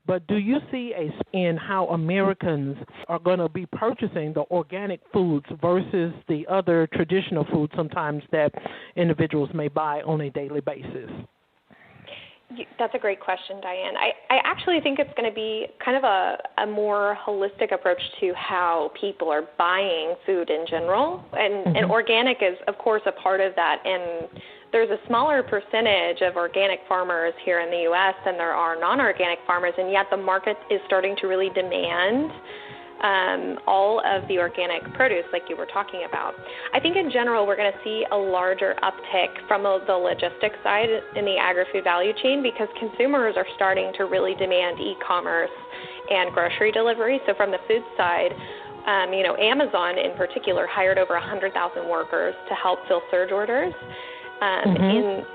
but do you see in how Americans are going to be purchasing the organic foods versus the other traditional foods sometimes that individuals may buy on a daily basis? That's a great question, Diane. I actually think it's going to be kind of a more holistic approach to how people are buying food in general. And organic is, of course, a part of that. And there's a smaller percentage of organic farmers here in the U.S. than there are non-organic farmers, and yet the market is starting to really demand all of the organic produce like you were talking about. I think in general we're going to see a larger uptick from the logistics side in the agri-food value chain because consumers are starting to really demand e-commerce and grocery delivery. So from the food side, Amazon in particular hired over 100,000 workers to help fill surge orders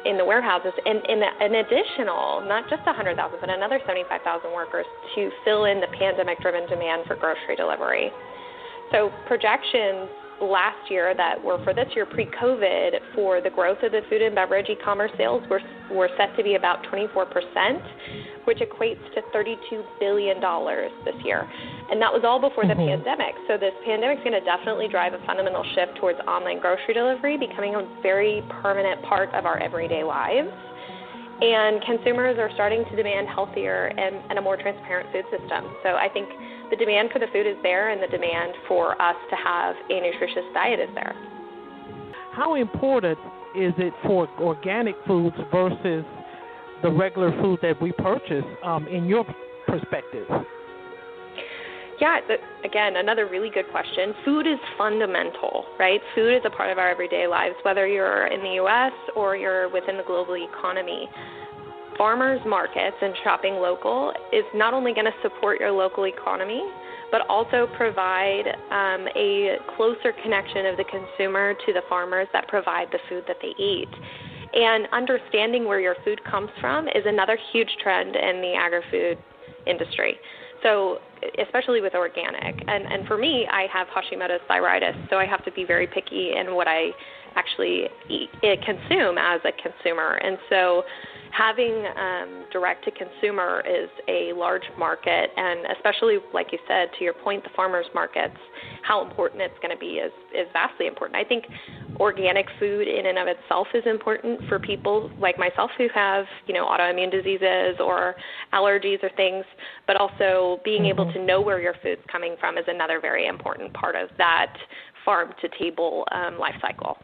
in the warehouses, and an additional, not just 100,000, but another 75,000 workers to fill in the pandemic-driven demand for grocery delivery. So projections last year that were for this year pre-COVID for the growth of the food and beverage e-commerce sales were set to be about 24%, which equates to $32 billion this year. And that was all before the pandemic. So this pandemic is going to definitely drive a fundamental shift towards online grocery delivery, becoming a very permanent part of our everyday lives. And consumers are starting to demand healthier and a more transparent food system. So I think the demand for the food is there, and the demand for us to have a nutritious diet is there. How important is it for organic foods versus the regular food that we purchase in your perspective? Yeah, again, another really good question. Food is fundamental, right? Food is a part of our everyday lives, whether you're in the U.S. or you're within the global economy. Farmers markets and shopping local is not only going to support your local economy, but also provide a closer connection of the consumer to the farmers that provide the food that they eat. And understanding where your food comes from is another huge trend in the agri-food industry. So especially with organic. And for me, I have Hashimoto's thyroiditis, so I have to be very picky in what I actually consume as a consumer. And so having direct-to-consumer is a large market, and especially, like you said, to your point, the farmers markets, how important it's going to be is vastly important. I think organic food in and of itself is important for people like myself who have, autoimmune diseases or allergies or things, but also being able to know where your food's coming from is another very important part of that farm-to-table life cycle.